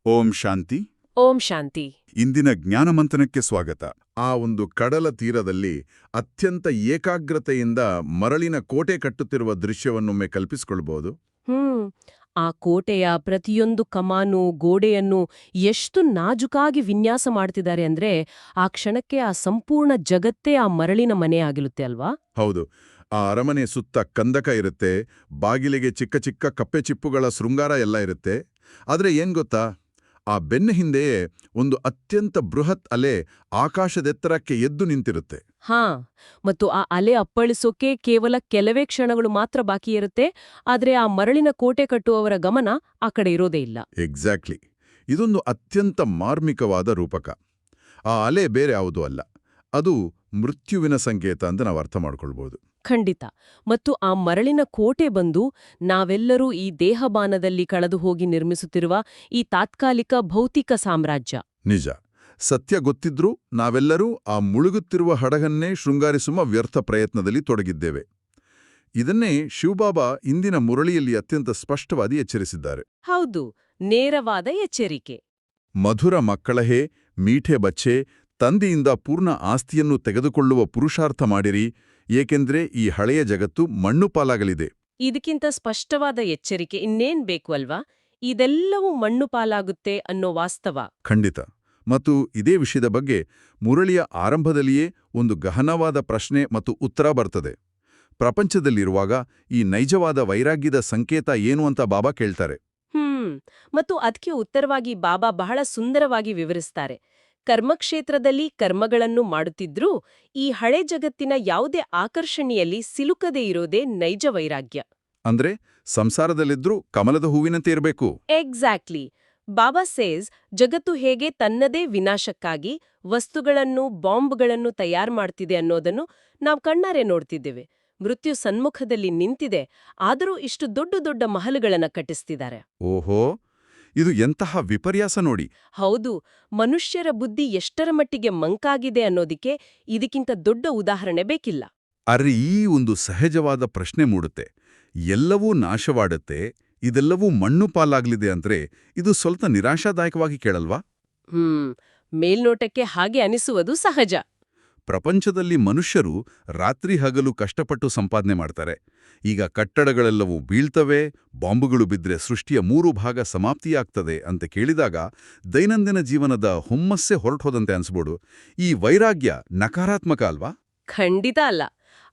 ಓಂ ಶಾಂತಿ. ಓಂ ಶಾಂತಿ. ಇಂದಿನ ಜ್ಞಾನಮಂಥನಕ್ಕೆ ಸ್ವಾಗತ. ಆ ಒಂದು ಕಡಲ ತೀರದಲ್ಲಿ ಅತ್ಯಂತ ಏಕಾಗ್ರತೆಯಿಂದ ಮರಳಿನ ಕೋಟೆ ಕಟ್ಟುತ್ತಿರುವ ದೃಶ್ಯವನ್ನೊಮ್ಮೆ ಕಲ್ಪಿಸಿಕೊಳ್ಬಹುದು. ಆ ಕೋಟೆಯ ಪ್ರತಿಯೊಂದು ಕಮಾನು ಗೋಡೆಯನ್ನು ಎಷ್ಟು ನಾಜುಕಾಗಿ ವಿನ್ಯಾಸ ಮಾಡ್ತಿದ್ದಾರೆ ಅಂದ್ರೆ ಆ ಕ್ಷಣಕ್ಕೆ ಆ ಸಂಪೂರ್ಣ ಜಗತ್ತೇ ಆ ಮರಳಿನ ಮನೆ ಆಗಿರುತ್ತೆ ಅಲ್ವಾ? ಹೌದು. ಆ ಅರಮನೆ ಸುತ್ತ ಕಂದಕ ಇರುತ್ತೆ, ಬಾಗಿಲಿಗೆ ಚಿಕ್ಕ ಚಿಕ್ಕ ಕಪ್ಪೆ ಚಿಪ್ಪುಗಳ ಶೃಂಗಾರ ಎಲ್ಲ ಇರುತ್ತೆ. ಆದ್ರೆ ಏನ್ ಗೊತ್ತಾ, ಆ ಬೆನ್ನ ಹಿಂದೆಯೇ ಒಂದು ಅತ್ಯಂತ ಬೃಹತ್ ಅಲೆ ಆಕಾಶದೆತ್ತರಕ್ಕೆ ಎದ್ದು ನಿಂತಿರುತ್ತೆ. ಮತ್ತು ಆ ಅಲೆ ಅಪ್ಪಳಿಸೋಕೆ ಕೇವಲ ಕೆಲವೇ ಕ್ಷಣಗಳು ಮಾತ್ರ ಬಾಕಿ ಇರುತ್ತೆ. ಆದ್ರೆ ಆ ಮರಳಿನ ಕೋಟೆ ಕಟ್ಟುವವರ ಗಮನ ಆ ಕಡೆ ಇರೋದೇ ಇಲ್ಲ. ಎಕ್ಸಾಕ್ಟ್ಲಿ. ಇದೊಂದು ಅತ್ಯಂತ ಮಾರ್ಮಿಕವಾದ ರೂಪಕ. ಆ ಅಲೆ ಬೇರೆ ಯಾವುದೂ ಅಲ್ಲ, ಅದು ಮೃತ್ಯುವಿನ ಸಂಕೇತ ಅಂತ ನಾವು ಅರ್ಥ ಮಾಡ್ಕೊಳ್ಬಹುದು. ಖಂಡಿತ. ಮತ್ತು ಆ ಮರಳಿನ ಕೋಟೆ ಬಂದು ನಾವೆಲ್ಲರೂ ಈ ದೇಹಬಾನದಲ್ಲಿ ಕಳೆದು ಹೋಗಿ ನಿರ್ಮಿಸುತ್ತಿರುವ ಈ ತಾತ್ಕಾಲಿಕ ಭೌತಿಕ ಸಾಮ್ರಾಜ್ಯ. ನಿಜ. ಸತ್ಯ ಗೊತ್ತಿದ್ರೂ ನಾವೆಲ್ಲರೂ ಆ ಮುಳುಗುತ್ತಿರುವ ಹಡಗನ್ನೇ ಶೃಂಗಾರಿಸುವ ವ್ಯರ್ಥ ಪ್ರಯತ್ನದಲ್ಲಿ ತೊಡಗಿದ್ದೇವೆ. ಇದನ್ನೇ ಶಿವಬಾಬಾ ಇಂದಿನ ಮುರಳಿಯಲ್ಲಿ ಅತ್ಯಂತ ಸ್ಪಷ್ಟವಾಗಿ ಎಚ್ಚರಿಸಿದ್ದಾರೆ. ಹೌದು, ನೇರವಾದ ಎಚ್ಚರಿಕೆ. ಮಧುರ ಮಕ್ಕಳಹೇ, ಮೀಠೆ ಬಚ್ಚೆ, ತಂದೆಯಿಂದ ಪೂರ್ಣ ಆಸ್ತಿಯನ್ನು ತೆಗೆದುಕೊಳ್ಳುವ ಪುರುಷಾರ್ಥ ಮಾಡಿರಿ, ಏಕೆಂದ್ರೆ ಈ ಹಳೆಯ ಜಗತ್ತು ಮಣ್ಣು ಪಾಲಾಗಲಿದೆ. ಇದಕ್ಕಿಂತ ಸ್ಪಷ್ಟವಾದ ಎಚ್ಚರಿಕೆ ಇನ್ನೇನ್ ಬೇಕು ಅಲ್ವಾ? ಇದೆಲ್ಲವೂ ಮಣ್ಣು ಪಾಲಾಗುತ್ತೆ ಅನ್ನೋ ವಾಸ್ತವ. ಖಂಡಿತ. ಮತ್ತು ಇದೇ ವಿಷಯದ ಬಗ್ಗೆ ಮುರಳಿಯ ಆರಂಭದಲ್ಲಿಯೇ ಒಂದು ಗಹನವಾದ ಪ್ರಶ್ನೆ ಮತ್ತು ಉತ್ತರ ಬರ್ತದೆ. ಪ್ರಪಂಚದಲ್ಲಿರುವಾಗ ಈ ನೈಜವಾದ ವೈರಾಗ್ಯದ ಸಂಕೇತ ಏನು ಅಂತ ಬಾಬಾ ಕೇಳ್ತಾರೆ. ಮತ್ತು ಅದಕ್ಕೆ ಉತ್ತರವಾಗಿ ಬಾಬಾ ಬಹಳ ಸುಂದರವಾಗಿ ವಿವರಿಸ್ತಾರೆ. ಕರ್ಮಕ್ಷೇತ್ರದಲ್ಲಿ ಕರ್ಮಗಳನ್ನು ಮಾಡುತ್ತಿದ್ರೂ ಈ ಹಳೆ ಜಗತ್ತಿನ ಯಾವುದೇ ಆಕರ್ಷಣೆಯಲ್ಲಿ ಸಿಲುಕದೇ ಇರೋದೇ ನೈಜ ವೈರಾಗ್ಯ. ಅಂದ್ರೆ ಸಂಸಾರದಲ್ಲಿದ್ರೂ ಕಮಲದ ಹೂವಿನಂತೆ ಇರಬೇಕು. ಎಕ್ಸಾಕ್ಟ್ಲಿ. ಬಾಬಾ ಸೇಸ್ ಜಗತ್ತು ಹೇಗೆ ತನ್ನದೇ ವಿನಾಶಕ್ಕಾಗಿ ವಸ್ತುಗಳನ್ನು ಬಾಂಬ್ಗಳನ್ನು ತಯಾರು ಮಾಡ್ತಿದೆ ಅನ್ನೋದನ್ನು ನಾವು ಕಣ್ಣಾರೆ ನೋಡ್ತಿದ್ದೇವೆ. ಮೃತ್ಯು ಸನ್ಮುಖದಲ್ಲಿ ನಿಂತಿದೆ, ಆದರೂ ಇಷ್ಟು ದೊಡ್ಡ ದೊಡ್ಡ ಮಹಲುಗಳನ್ನ ಕಟ್ಟಿಸ್ತಿದ್ದಾರೆ. ಓಹೋ, ಇದು ಎಂತಹ ವಿಪರ್ಯಾಸ ನೋಡಿ. ಹೌದು, ಮನುಷ್ಯರ ಬುದ್ಧಿ ಎಷ್ಟರ ಮಟ್ಟಿಗೆ ಮಂಕಾಗಿದೆ ಅನ್ನೋದಿಕ್ಕೆ ಇದಕ್ಕಿಂತ ದೊಡ್ಡ ಉದಾಹರಣೆ ಬೇಕಿಲ್ಲ. ಅರೆ, ಈ ಒಂದು ಸಹಜವಾದ ಪ್ರಶ್ನೆ ಮೂಡುತ್ತೆ. ಎಲ್ಲವೂ ನಾಶವಾಡುತ್ತೆ, ಇದೆಲ್ಲವೂ ಮಣ್ಣು ಪಾಲಾಗ್ಲಿದೆ ಅಂದ್ರೆ ಇದು ಸ್ವಲ್ಪ ನಿರಾಶಾದಾಯಕವಾಗಿ ಕೇಳಲ್ವಾ? ಮೇಲ್ನೋಟಕ್ಕೆ ಹಾಗೆ ಅನಿಸುವುದು ಸಹಜ. ಪ್ರಪಂಚದಲ್ಲಿ ಮನುಷ್ಯರು ರಾತ್ರಿ ಹಗಲು ಕಷ್ಟಪಟ್ಟು ಸಂಪಾದನೆ ಮಾಡ್ತಾರೆ. ಈಗ ಕಟ್ಟಡಗಳೆಲ್ಲವೂ ಬೀಳ್ತವೆ, ಬಾಂಬುಗಳು ಬಿದ್ರೆ ಸೃಷ್ಟಿಯ 3 ಭಾಗ ಸಮಾಪ್ತಿಯಾಗ್ತದೆ ಅಂತ ಕೇಳಿದಾಗ ದೈನಂದಿನ ಜೀವನದ ಹುಮ್ಮಸ್ಸೆ ಹೊರಟೋದಂತೆ ಅನ್ಸ್ಬೋದು. ಈ ವೈರಾಗ್ಯ ನಕಾರಾತ್ಮಕ ಅಲ್ವಾ? ಖಂಡಿತ ಅಲ್ಲ.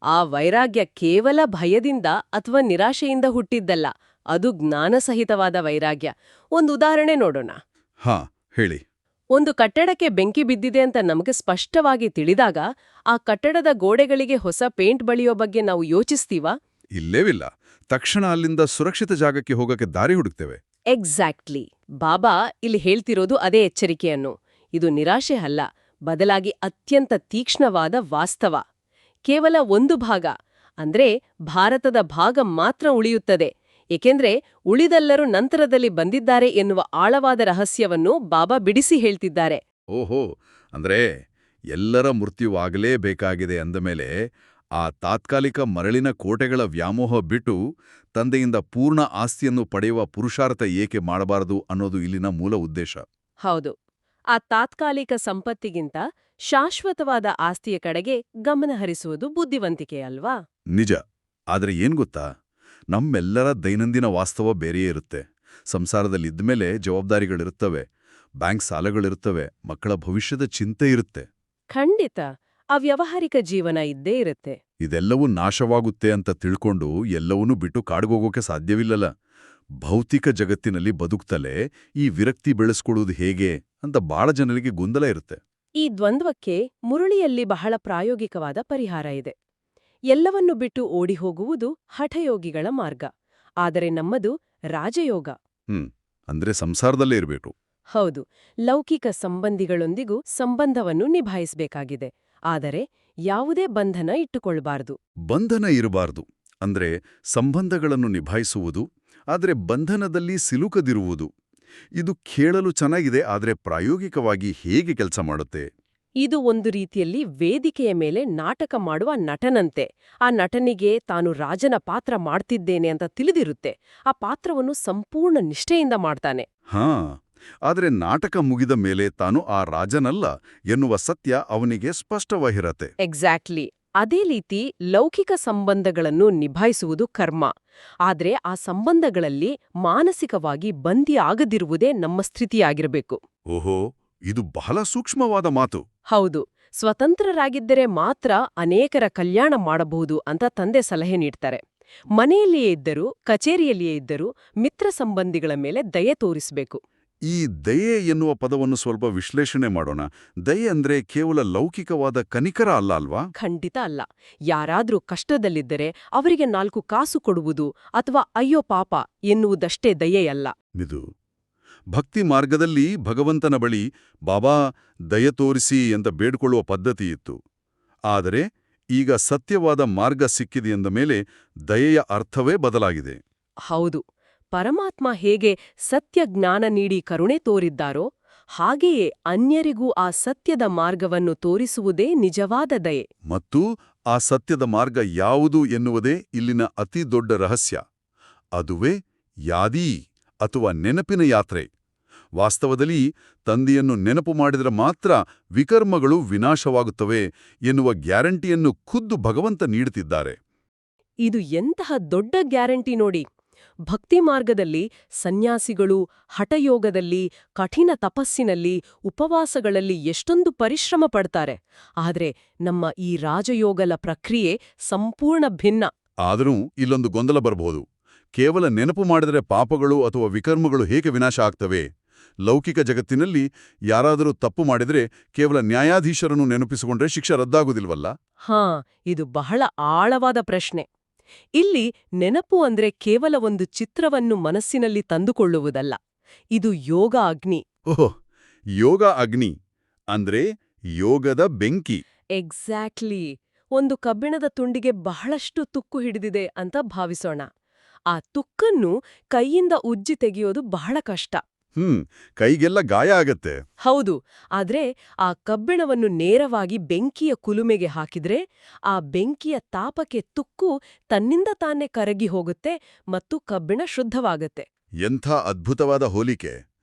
ಆ ವೈರಾಗ್ಯ ಕೇವಲ ಭಯದಿಂದ ಅಥವಾ ನಿರಾಶೆಯಿಂದ ಹುಟ್ಟಿದ್ದಲ್ಲ, ಅದು ಜ್ಞಾನಸಹಿತವಾದ ವೈರಾಗ್ಯ. ಒಂದು ಉದಾಹರಣೆ ನೋಡೋಣ. ಹೇಳಿ. ಒಂದು ಕಟ್ಟಡಕ್ಕೆ ಬೆಂಕಿ ಬಿದ್ದಿದೆ ಅಂತ ನಮಗೆ ಸ್ಪಷ್ಟವಾಗಿ ತಿಳಿದಾಗ ಆ ಕಟ್ಟಡದ ಗೋಡೆಗಳಿಗೆ ಹೊಸ ಪೇಂಟ್ ಬಳಿಯೋ ಬಗ್ಗೆ ನಾವು ಯೋಚಿಸ್ತೀವಾ? ಇಲ್ಲೇವಿಲ್ಲ. ತಕ್ಷಣ ಅಲ್ಲಿಂದ ಸುರಕ್ಷಿತ ಜಾಗಕ್ಕೆ ಹೋಗಕ್ಕೆ ದಾರಿ ಹುಡುಕ್ತೇವೆ. ಎಕ್ಸಾಕ್ಟ್ಲಿ. ಬಾಬಾ ಇಲ್ಲಿ ಹೇಳ್ತಿರೋದು ಅದೇ ಎಚ್ಚರಿಕೆಯನ್ನು. ಇದು ನಿರಾಶೆ ಅಲ್ಲ, ಬದಲಾಗಿ ಅತ್ಯಂತ ತೀಕ್ಷ್ಣವಾದ ವಾಸ್ತವ. ಕೇವಲ ಒಂದು ಭಾಗ, ಅಂದ್ರೆ ಭಾರತದ ಭಾಗ ಮಾತ್ರ ಉಳಿಯುತ್ತದೆ. ಏಕೆಂದ್ರೆ ಉಳಿದೆಲ್ಲರೂ ನಂತರದಲ್ಲಿ ಬಂದಿದ್ದಾರೆ ಎನ್ನುವ ಆಳವಾದ ರಹಸ್ಯವನ್ನು ಬಾಬಾ ಬಿಡಿಸಿ ಹೇಳ್ತಿದ್ದಾರೆ. ಓಹೋ, ಅಂದ್ರೆ ಎಲ್ಲರ ಮೃತ್ಯುವಾಗಲೇಬೇಕಾಗಿದೆ ಅಂದಮೇಲೆ ಆ ತಾತ್ಕಾಲಿಕ ಮರಳಿನ ಕೋಟೆಗಳ ವ್ಯಾಮೋಹ ಬಿಟ್ಟು ತಂದೆಯಿಂದ ಪೂರ್ಣ ಆಸ್ತಿಯನ್ನು ಪಡೆಯುವ ಪುರುಷಾರ್ಥ ಏಕೆ ಮಾಡಬಾರದು ಅನ್ನೋದು ಇಲ್ಲಿನ ಮೂಲ ಉದ್ದೇಶ. ಹೌದು. ಆ ತಾತ್ಕಾಲಿಕ ಸಂಪತ್ತಿಗಿಂತ ಶಾಶ್ವತವಾದ ಆಸ್ತಿಯ ಕಡೆಗೆ ಗಮನ ಹರಿಸುವುದು ಬುದ್ಧಿವಂತಿಕೆ ಅಲ್ವಾ? ನಿಜ. ಆದ್ರೆ ಏನ್ ಗೊತ್ತಾ, ನಮ್ಮೆಲ್ಲರ ದೈನಂದಿನ ವಾಸ್ತವ ಬೇರೆಯೇ ಇರುತ್ತೆ. ಸಂಸಾರದಲ್ಲಿದ್ಮೇಲೆ ಜವಾಬ್ದಾರಿಗಳಿರುತ್ತವೆ, ಬ್ಯಾಂಕ್ ಸಾಲಗಳಿರುತ್ತವೆ, ಮಕ್ಕಳ ಭವಿಷ್ಯದ ಚಿಂತೆ ಇರುತ್ತೆ. ಖಂಡಿತ. ಆ ವ್ಯಾವಹಾರಿಕ ಜೀವನ ಇದ್ದೇ ಇರುತ್ತೆ. ಇದೆಲ್ಲವೂ ನಾಶವಾಗುತ್ತೆ ಅಂತ ತಿಳ್ಕೊಂಡು ಎಲ್ಲವನ್ನೂ ಬಿಟ್ಟು ಕಾಡ್ಗೋಗೋಕೆ ಸಾಧ್ಯವಿಲ್ಲಲ್ಲ. ಭೌತಿಕ ಜಗತ್ತಿನಲ್ಲಿ ಬದುಕ್ತಲೇ ಈ ವಿರಕ್ತಿ ಬೆಳೆಸ್ಕೊಳ್ಳೋದು ಹೇಗೆ ಅಂತ ಬಹಳ ಜನರಿಗೆ ಗೊಂದಲ ಇರುತ್ತೆ. ಈ ದ್ವಂದ್ವಕ್ಕೆ ಮುರಳಿಯಲ್ಲಿ ಬಹಳ ಪ್ರಾಯೋಗಿಕವಾದ ಪರಿಹಾರ ಇದೆ. ಎಲ್ಲವನ್ನು ಬಿಟ್ಟು ಓಡಿಹೋಗುವುದು ಹಠಯೋಗಿಗಳ ಮಾರ್ಗ. ಆದರೆ ನಮ್ಮದು ರಾಜಯೋಗ. ಅಂದ್ರೆ ಸಂಸಾರದಲ್ಲೇ ಇರಬೇಕು. ಹೌದು. ಲೌಕಿಕ ಸಂಬಂಧಿಗಳೊಂದಿಗೂ ಸಂಬಂಧವನ್ನು ನಿಭಾಯಿಸಬೇಕಾಗಿದೆ. ಆದರೆ ಯಾವುದೇ ಬಂಧನ ಇಟ್ಟುಕೊಳ್ಬಾರ್ದು. ಬಂಧನ ಇರಬಾರ್ದು ಅಂದ್ರೆ ಸಂಬಂಧಗಳನ್ನು ನಿಭಾಯಿಸುವುದು, ಆದರೆ ಬಂಧನದಲ್ಲಿ ಸಿಲುಕದಿರುವುದು. ಇದು ಕೇಳಲು ಚೆನ್ನಾಗಿದೆ, ಆದರೆ ಪ್ರಾಯೋಗಿಕವಾಗಿ ಹೇಗೆ ಕೆಲಸ ಮಾಡುತ್ತೆ? ಇದು ಒಂದು ರೀತಿಯಲ್ಲಿ ವೇದಿಕೆಯ ಮೇಲೆ ನಾಟಕ ಮಾಡುವ ನಟನಂತೆ. ಆ ನಟನಿಗೆ ತಾನು ರಾಜನ ಪಾತ್ರ ಮಾಡ್ತಿದ್ದೇನೆ ಅಂತ ತಿಳಿದಿರುತ್ತೆ. ಆ ಪಾತ್ರವನ್ನು ಸಂಪೂರ್ಣ ನಿಷ್ಠೆಯಿಂದ ಮಾಡ್ತಾನೆ. ಆದರೆ ನಾಟಕ ಮುಗಿದ ಮೇಲೆ ತಾನು ಆ ರಾಜನಲ್ಲ ಎನ್ನುವ ಸತ್ಯ ಅವನಿಗೆ ಸ್ಪಷ್ಟವಾಗಿರತ್ತೆ. ಎಕ್ಸಾಕ್ಟ್ಲಿ. ಅದೇ ರೀತಿ ಲೌಕಿಕ ಸಂಬಂಧಗಳನ್ನು ನಿಭಾಯಿಸುವುದು ಕರ್ಮ. ಆದ್ರೆ ಆ ಸಂಬಂಧಗಳಲ್ಲಿ ಮಾನಸಿಕವಾಗಿ ಬಂದಿ ಆಗದಿರುವುದೇ ನಮ್ಮ ಸ್ಥಿತಿಯಾಗಿರಬೇಕು. ಓಹೋ, ಇದು ಬಹಳ ಸೂಕ್ಷ್ಮವಾದ ಮಾತು. ಹೌದು. ಸ್ವತಂತ್ರರಾಗಿದ್ದರೆ ಮಾತ್ರ ಅನೇಕರ ಕಲ್ಯಾಣ ಮಾಡಬಹುದು ಅಂತ ತಂದೆ ಸಲಹೆ ನೀಡ್ತಾರೆ. ಮನೆಯಲ್ಲಿಯೇ ಇದ್ದರೂ, ಕಚೇರಿಯಲ್ಲಿಯೇ ಇದ್ದರೂ ಮಿತ್ರ ಸಂಬಂಧಿಗಳ ಮೇಲೆ ದಯೆ ತೋರಿಸಬೇಕು. ಈ ದಯೆ ಎನ್ನುವ ಪದವನ್ನು ಸ್ವಲ್ಪ ವಿಶ್ಲೇಷಣೆ ಮಾಡೋಣ. ದಯೆ ಅಂದ್ರೆ ಕೇವಲ ಲೌಕಿಕವಾದ ಕನಿಕರ ಅಲ್ಲ ಅಲ್ವಾ? ಖಂಡಿತ ಅಲ್ಲ. ಯಾರಾದ್ರೂ ಕಷ್ಟದಲ್ಲಿದ್ದರೆ ಅವರಿಗೆ 4 ಕಾಸು ಕೊಡುವುದು ಅಥವಾ ಅಯ್ಯೋ ಪಾಪ ಎನ್ನುವುದಷ್ಟೇ ದಯೆಯಲ್ಲ. ಇದು ಭಕ್ತಿ ಮಾರ್ಗದಲ್ಲಿ ಭಗವಂತನ ಬಳಿ ಬಾಬಾ ದಯೆ ತೋರಿಸಿ ಅಂತ ಬೇಡ್ಕೊಳ್ಳುವ ಪದ್ಧತಿ ಇತ್ತು. ಆದರೆ ಈಗ ಸತ್ಯವಾದ ಮಾರ್ಗ ಸಿಕ್ಕಿದೆ ಎಂದ ಮೇಲೆ ದಯೆಯ ಅರ್ಥವೇ ಬದಲಾಗಿದೆ. ಹೌದು. ಪರಮಾತ್ಮ ಹೇಗೆ ಸತ್ಯ ಜ್ಞಾನ ನೀಡಿ ಕರುಣೆ ತೋರಿದ್ದಾರೋ ಹಾಗೆಯೇ ಅನ್ಯರಿಗೂ ಆ ಸತ್ಯದ ಮಾರ್ಗವನ್ನು ತೋರಿಸುವುದೇ ನಿಜವಾದ ದಯೆ. ಮತ್ತು ಆ ಸತ್ಯದ ಮಾರ್ಗ ಯಾವುದು ಎನ್ನುವುದೇ ಇಲ್ಲಿನ ಅತಿ ದೊಡ್ಡ ರಹಸ್ಯ. ಅದುವೇ ಯಾದೀ ಅಥವಾ ನೆನಪಿನ ಯಾತ್ರೆ. ವಾಸ್ತವದಲ್ಲಿ ತಂದೆಯನ್ನು ನೆನಪು ಮಾಡಿದರೆ ಮಾತ್ರ ವಿಕರ್ಮಗಳು ವಿನಾಶವಾಗುತ್ತವೆ ಎನ್ನುವ ಗ್ಯಾರಂಟಿಯನ್ನು ಖುದ್ದು ಭಗವಂತ ನೀಡುತ್ತಿದ್ದಾರೆ. ಇದು ಎಂತಹ ದೊಡ್ಡ ಗ್ಯಾರಂಟಿ ನೋಡಿ. ಭಕ್ತಿ ಮಾರ್ಗದಲ್ಲಿ ಸನ್ಯಾಸಿಗಳು ಹಠಯೋಗದಲ್ಲಿ, ಕಠಿಣ ತಪಸ್ಸಿನಲ್ಲಿ, ಉಪವಾಸಗಳಲ್ಲಿ ಎಷ್ಟೊಂದು ಪರಿಶ್ರಮ ಪಡ್ತಾರೆ. ಆದ್ರೆ ನಮ್ಮ ಈ ರಾಜಯೋಗಲ ಪ್ರಕ್ರಿಯೆ ಸಂಪೂರ್ಣ ಭಿನ್ನ. ಆದರೂ ಇಲ್ಲೊಂದು ಗೊಂದಲ ಬರಬಹುದು. ಕೇವಲ ನೆನಪು ಮಾಡಿದರೆ ಪಾಪಗಳು ಅಥವಾ ವಿಕರ್ಮಗಳು ಹೇಗೆ ವಿನಾಶ ಆಗ್ತವೆ? ಲೌಕಿಕ ಜಗತ್ತಿನಲ್ಲಿ ಯಾರಾದರೂ ತಪ್ಪು ಮಾಡಿದರೆ ಕೇವಲ ನ್ಯಾಯಾಧೀಶರನ್ನು ನೆನಪಿಸಿಕೊಂಡ್ರೆ ಶಿಕ್ಷೆ ರದ್ದಾಗುವುದಿಲ್ವಲ್ಲ? ಇದು ಬಹಳ ಆಳವಾದ ಪ್ರಶ್ನೆ. ಇಲ್ಲಿ ನೆನಪು ಅಂದ್ರೆ ಕೇವಲ ಒಂದು ಚಿತ್ರವನ್ನು ಮನಸ್ಸಿನಲ್ಲಿ ತಂದುಕೊಳ್ಳುವುದಲ್ಲ. ಇದು ಯೋಗ ಅಗ್ನಿ. ಓಹ್, ಯೋಗ ಅಗ್ನಿ ಅಂದ್ರೆ ಯೋಗದ ಬೆಂಕಿ. ಎಕ್ಸಾಕ್ಟ್ಲಿ. ಒಂದು ಕಬ್ಬಿಣದ ತುಂಡಿಗೆ ಬಹಳಷ್ಟು ತುಕ್ಕು ಹಿಡಿದಿದೆ ಅಂತ ಭಾವಿಸೋಣ. ಆ ತುಕ್ಕನ್ನು ಕೈಯಿಂದ ಉಜ್ಜಿ ತೆಗೆಯೋದು ಬಹಳ ಕಷ್ಟ. ಕೈಗೆಲ್ಲ ಗಾಯ ಆಗತ್ತೆ. ಹೌದು. ಆದ್ರೆ ಆ ಕಬ್ಬಿಣವನ್ನು ನೇರವಾಗಿ ಬೆಂಕಿಯ ಕುಲುಮೆಗೆ ಹಾಕಿದ್ರೆ ಆ ಬೆಂಕಿಯ ತಾಪಕ್ಕೆ ತುಕ್ಕು ತನ್ನಿಂದ ತಾನೇ ಕರಗಿ ಹೋಗುತ್ತೆ ಮತ್ತು ಕಬ್ಬಿಣ ಶುದ್ಧವಾಗತ್ತೆ. ಎಂಥ ಅದ್ಭುತವಾದ ಹೋಲಿಕೆ!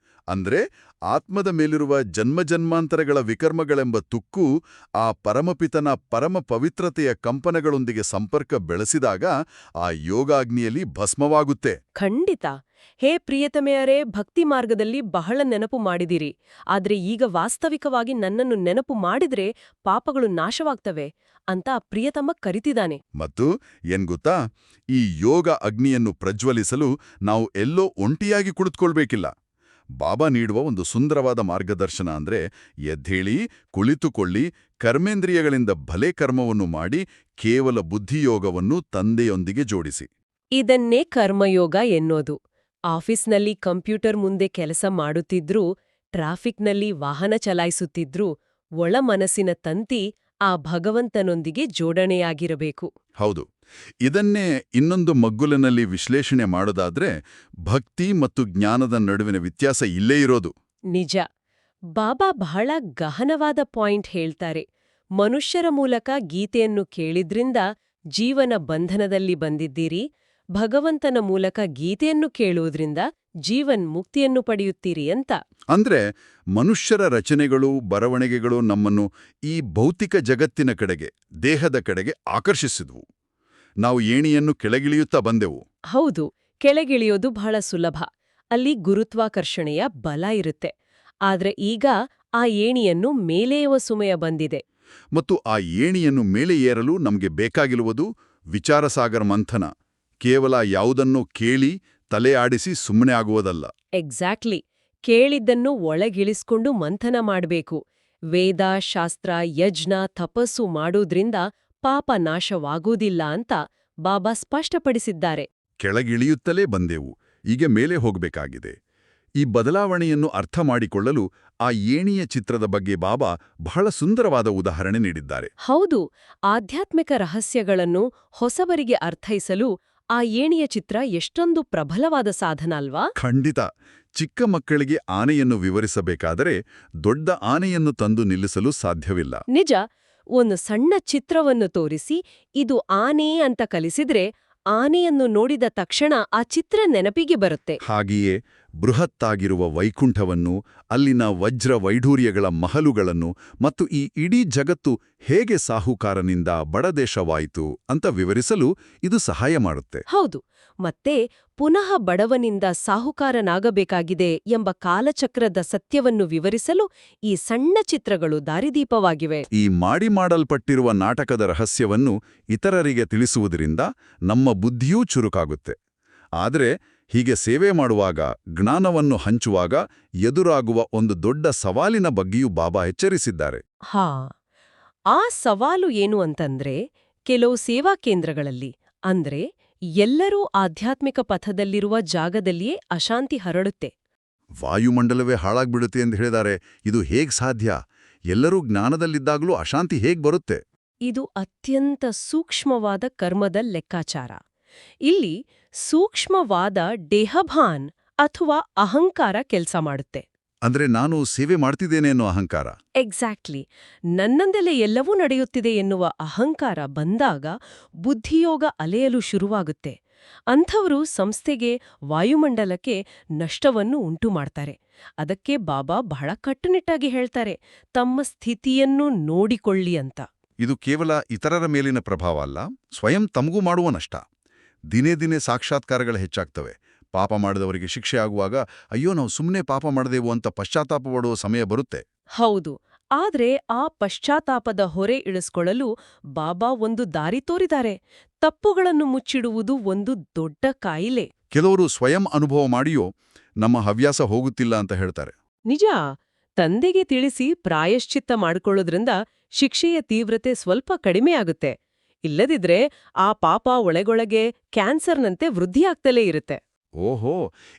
ಅಂದ್ರೆ ಆತ್ಮದ ಮೇಲಿರುವ ಜನ್ಮಜನ್ಮಾಂತರಗಳ ವಿಕರ್ಮಗಳೆಂಬ ತುಕ್ಕು ಆ ಪರಮಪಿತನ ಪರಮ ಪವಿತ್ರತೆಯ ಕಂಪನಗಳೊಂದಿಗೆ ಸಂಪರ್ಕ ಬೆಳೆಸಿದಾಗ ಆ ಯೋಗಾಗ್ನಿಯಲ್ಲಿ ಭಸ್ಮವಾಗುತ್ತೆ. ಖಂಡಿತ. ಹೇ ಪ್ರಿಯತಮೆಯರೇ, ಭಕ್ತಿ ಮಾರ್ಗದಲ್ಲಿ ಬಹಳ ನೆನಪು ಮಾಡಿದಿರಿ. ಆದ್ರೆ ಈಗ ವಾಸ್ತವಿಕವಾಗಿ ನನ್ನನ್ನು ನೆನಪು ಮಾಡಿದ್ರೆ ಪಾಪಗಳು ನಾಶವಾಗ್ತವೆ ಅಂತ ಪ್ರಿಯತಮ ಕರಿತಿದ್ದಾನೆ. ಮತ್ತು ಏನ್ಗೊತ್ತಾ, ಈ ಯೋಗ ಅಗ್ನಿಯನ್ನು ಪ್ರಜ್ವಲಿಸಲು ನಾವು ಎಲ್ಲೋ ಒಂಟಿಯಾಗಿ ಕುಳಿತುಕೊಳ್ಬೇಕಿಲ್ಲ. ಬಾಬಾ ನೀಡುವ ಒಂದು ಸುಂದರವಾದ ಮಾರ್ಗದರ್ಶನ ಅಂದ್ರೆ ಎದ್ದೇಳಿ, ಕುಳಿತುಕೊಳ್ಳಿ, ಕರ್ಮೇಂದ್ರಿಯಗಳಿಂದ ಭಲೆ ಕರ್ಮವನ್ನು ಮಾಡಿ ಕೇವಲ ಬುದ್ಧಿಯೋಗವನ್ನು ತಂದೆಯೊಂದಿಗೆ ಜೋಡಿಸಿ. ಇದನ್ನೇ ಕರ್ಮಯೋಗ ಎನ್ನೋದು. ಆಫೀಸ್ನಲ್ಲಿ ಕಂಪ್ಯೂಟರ್ ಮುಂದೆ ಕೆಲಸ ಮಾಡುತ್ತಿದ್ರೂ, ಟ್ರಾಫಿಕ್ನಲ್ಲಿ ವಾಹನ ಚಲಾಯಿಸುತ್ತಿದ್ರೂ ಒಳ ಮನಸ್ಸಿನ ತಂತಿ ಆ ಭಗವಂತನೊಂದಿಗೆ ಜೋಡಣೆಯಾಗಿರಬೇಕು. ಹೌದು. ಇದನ್ನೇ ಇನ್ನೊಂದು ಮಗ್ಗುಲಿನಲ್ಲಿ ವಿಶ್ಲೇಷಣೆ ಮಾಡೋದಾದ್ರೆ ಭಕ್ತಿ ಮತ್ತು ಜ್ಞಾನದ ನಡುವಿನ ವ್ಯತ್ಯಾಸ ಇಲ್ಲೇ ಇರೋದು. ನಿಜ. ಬಾಬಾ ಬಹಳ ಗಹನವಾದ ಪಾಯಿಂಟ್ ಹೇಳ್ತಾರೆ. ಮನುಷ್ಯರ ಮೂಲಕ ಗೀತೆಯನ್ನು ಕೇಳಿದ್ರಿಂದ ಜೀವನ ಬಂಧನದಲ್ಲಿ ಬಂದಿದ್ದೀರಿ, ಭಗವಂತನ ಮೂಲಕ ಗೀತೆಯನ್ನು ಕೇಳುವುದ್ರಿಂದ ಜೀವನ್ ಮುಕ್ತಿಯನ್ನು ಪಡೆಯುತ್ತೀರಿ ಅಂತ. ಅಂದ್ರೆ ಮನುಷ್ಯರ ರಚನೆಗಳು, ಬರವಣಿಗೆಗಳು ನಮ್ಮನ್ನು ಈ ಭೌತಿಕ ಜಗತ್ತಿನ ಕಡೆಗೆ, ದೇಹದ ಕಡೆಗೆ ಆಕರ್ಷಿಸಿದ್ವು. ನಾವು ಏಣಿಯನ್ನು ಕೆಳಗಿಳಿಯುತ್ತಾ ಬಂದೆವು. ಹೌದು. ಕೆಳಗಿಳಿಯೋದು ಬಹಳ ಸುಲಭ. ಅಲ್ಲಿ ಗುರುತ್ವಾಕರ್ಷಣೆಯ ಬಲ ಇರುತ್ತೆ. ಆದ್ರೆ ಈಗ ಆ ಏಣಿಯನ್ನು ಮೇಲೆಯುವ ಸಮಯ ಬಂದಿದೆ. ಮತ್ತು ಆ ಏಣಿಯನ್ನು ಮೇಲೆ ಏರಲು ನಮಗೆ ಬೇಕಾಗಿರುವುದು ವಿಚಾರಸಾಗರ ಮಂಥನ. ಕೇವಲ ಯಾವುದನ್ನೋ ಕೇಳಿ ತಲೆ ಆಡಿಸಿ ಸುಮ್ಮನೆ ಆಗುವುದಲ್ಲ. ಎಕ್ಸಾಕ್ಟ್ಲಿ. ಕೇಳಿದ್ದನ್ನು ಒಳಗಿಳಿಸ್ಕೊಂಡು ಮಂಥನ ಮಾಡಬೇಕು. ವೇದ, ಶಾಸ್ತ್ರ, ಯಜ್ಞ, ತಪಸ್ಸು ಮಾಡೋದ್ರಿಂದ ಪಾಪ ನಾಶವಾಗುವುದಿಲ್ಲ ಅಂತ ಬಾಬಾ ಸ್ಪಷ್ಟಪಡಿಸಿದ್ದಾರೆ. ಕೆಳಗಿಳಿಯುತ್ತಲೇ ಬಂದೆವು, ಈಗ ಮೇಲೆ ಹೋಗಬೇಕಾಗಿದೆ. ಈ ಬದಲಾವಣೆಯನ್ನು ಅರ್ಥ ಮಾಡಿಕೊಳ್ಳಲು ಆ ಏಣಿಯ ಚಿತ್ರದ ಬಗ್ಗೆ ಬಾಬಾ ಬಹಳ ಸುಂದರವಾದ ಉದಾಹರಣೆ ನೀಡಿದ್ದಾರೆ. ಹೌದು. ಆಧ್ಯಾತ್ಮಿಕ ರಹಸ್ಯಗಳನ್ನು ಹೊಸಬರಿಗೆ ಅರ್ಥೈಸಲು ಆ ಏಣಿಯ ಚಿತ್ರ ಎಷ್ಟೊಂದು ಪ್ರಬಲವಾದ ಸಾಧನ ಅಲ್ವಾ? ಖಂಡಿತ. ಚಿಕ್ಕ ಮಕ್ಕಳಿಗೆ ಆನೆಯನ್ನು ವಿವರಿಸಬೇಕಾದರೆ ದೊಡ್ಡ ಆನೆಯನ್ನು ತಂದು ನಿಲ್ಲಿಸಲು ಸಾಧ್ಯವಿಲ್ಲ. ನಿಜ. ಒಂದು ಸಣ್ಣ ಚಿತ್ರವನ್ನು ತೋರಿಸಿ ಇದು ಆನೆ ಅಂತ ಕಲಿಸಿದ್ರೆ ಆನೆಯನ್ನು ನೋಡಿದ ತಕ್ಷಣ ಆ ಚಿತ್ರ ನೆನಪಿಗೆ ಬರುತ್ತೆ. ಹಾಗೆಯೇ ಬೃಹತ್ತಾಗಿರುವ ವೈಕುಂಠವನ್ನು, ಅಲ್ಲಿನ ವಜ್ರ ವೈಢೂರ್ಯಗಳ ಮಹಲುಗಳನ್ನು ಮತ್ತು ಈ ಇಡೀ ಜಗತ್ತು ಹೇಗೆ ಸಾಹುಕಾರನಿಂದ ಬಡದೇಶವಾಯಿತು ಅಂತ ವಿವರಿಸಲು ಇದು ಸಹಾಯ ಮಾಡುತ್ತೆ. ಹೌದು, ಮತ್ತೆ ಪುನಃ ಬಡವನಿಂದ ಸಾಹುಕಾರನಾಗಬೇಕಾಗಿದೆ ಎಂಬ ಕಾಲಚಕ್ರದ ಸತ್ಯವನ್ನು ವಿವರಿಸಲು ಈ ಸಣ್ಣ ಚಿತ್ರಗಳು ದಾರಿದೀಪವಾಗಿವೆ. ಈ ಮಾಡಲ್ಪಟ್ಟಿರುವ ನಾಟಕದ ರಹಸ್ಯವನ್ನು ಇತರರಿಗೆ ತಿಳಿಸುವುದರಿಂದ ನಮ್ಮ ಬುದ್ಧಿಯೂ ಚುರುಕಾಗುತ್ತೆ. ಆದರೆ ಹೀಗೆ ಸೇವೆ ಮಾಡುವಾಗ, ಜ್ಞಾನವನ್ನು ಹಂಚುವಾಗ ಎದುರಾಗುವ ಒಂದು ದೊಡ್ಡ ಸವಾಲಿನ ಬಗ್ಗೆಯೂ ಬಾಬಾ ಎಚ್ಚರಿಸಿದ್ದಾರೆ. ಆ ಸವಾಲು ಏನು ಅಂತಂದ್ರೆ, ಕೆಲವು ಸೇವಾ ಕೇಂದ್ರಗಳಲ್ಲಿ ಅಂದ್ರೆ ಎಲ್ಲರೂ ಆಧ್ಯಾತ್ಮಿಕ ಪಥದಲ್ಲಿರುವ ಜಾಗದಲ್ಲಿಯೇ ಅಶಾಂತಿ ಹರಡುತ್ತೆ. ವಾಯುಮಂಡಲವೇ ಹಾಳಾಗ್ಬಿಡುತ್ತೆ ಎಂದು ಹೇಳಿದ್ದಾರೆ. ಇದು ಹೇಗ್ ಸಾಧ್ಯ? ಎಲ್ಲರೂ ಜ್ಞಾನದಲ್ಲಿದ್ದಾಗಲೂ ಅಶಾಂತಿ ಹೇಗ್ ಬರುತ್ತೆ? ಇದು ಅತ್ಯಂತ ಸೂಕ್ಷ್ಮವಾದ ಕರ್ಮದ ಲೆಕ್ಕಾಚಾರ. ಇಲ್ಲಿ ಸೂಕ್ಷ್ಮವಾದ ದೇಹಭಾನ್ ಅಥವಾ ಅಹಂಕಾರ ಕೆಲಸ ಮಾಡುತ್ತೆ. ಅಂದ್ರೆ ನಾನು ಸೇವೆ ಮಾಡ್ತಿದ್ದೇನೆ ಅನ್ನೋ ಅಹಂಕಾರ. ಎಕ್ಸಾಕ್ಟ್ಲಿ. ನನ್ನಂದಲೇ ಎಲ್ಲವೂ ನಡೆಯುತ್ತಿದೆ ಎನ್ನುವ ಅಹಂಕಾರ ಬಂದಾಗ ಬುದ್ಧಿಯೋಗ ಅಲೆಯಲು ಶುರುವಾಗುತ್ತೆ. ಅಂಥವರು ಸಂಸ್ಥೆಗೆ, ವಾಯುಮಂಡಲಕ್ಕೆ ನಷ್ಟವನ್ನು ಉಂಟು ಮಾಡ್ತಾರೆ. ಅದಕ್ಕೆ ಬಾಬಾ ಬಹಳ ಕಟ್ಟುನಿಟ್ಟಾಗಿ ಹೇಳ್ತಾರೆ, ತಮ್ಮ ಸ್ಥಿತಿಯನ್ನು ನೋಡಿಕೊಳ್ಳಿ ಅಂತ. ಇದು ಕೇವಲ ಇತರರ ಮೇಲಿನ ಪ್ರಭಾವ ಅಲ್ಲ, ಸ್ವಯಂ ತಮಗೂ ಮಾಡುವ ನಷ್ಟ. ದಿನೇ ದಿನೇ ಸಾಕ್ಷಾತ್ಕಾರಗಳು ಹೆಚ್ಚಾಗ್ತವೆ. ಪಾಪ ಮಾಡಿದವರಿಗೆ ಶಿಕ್ಷೆ ಆಗುವಾಗ ಅಯ್ಯೋ ನಾವು ಸುಮ್ಮನೆ ಪಾಪ ಮಾಡದೇವು ಅಂತ ಪಶ್ಚಾತ್ತಾಪ ಪಡುವ ಸಮಯ ಬರುತ್ತೆ. ಹೌದು, ಆದ್ರೆ ಆ ಪಶ್ಚಾತ್ತಾಪದ ಹೊರೆ ಇಳಿಸ್ಕೊಳ್ಳಲು ಬಾಬಾ ಒಂದು ದಾರಿ ತೋರಿದ್ದಾರೆ. ತಪ್ಪುಗಳನ್ನು ಮುಚ್ಚಿಡುವುದು ಒಂದು ದೊಡ್ಡ ಕಾಯಿಲೆ. ಕೆಲವರು ಸ್ವಯಂ ಅನುಭವ ಮಾಡಿಯೋ ನಮ್ಮ ಹವ್ಯಾಸ ಹೋಗುತ್ತಿಲ್ಲ ಅಂತ ಹೇಳ್ತಾರೆ. ನಿಜ. ತಂದೆಗೆ ತಿಳಿಸಿ ಪ್ರಾಯಶ್ಚಿತ್ತ ಮಾಡಿಕೊಳ್ಳೋದ್ರಿಂದ ಶಿಕ್ಷೆಯ ತೀವ್ರತೆ ಸ್ವಲ್ಪ ಕಡಿಮೆಯಾಗುತ್ತೆ. ಇಲ್ಲದಿದ್ರೆ ಆ ಪಾಪ ಒಳಗೊಳಗೆ ಕ್ಯಾನ್ಸರ್ನಂತೆ ವೃದ್ಧಿಯಾಗ್ತಲೇ ಇರುತ್ತೆ. ಓಹೋ,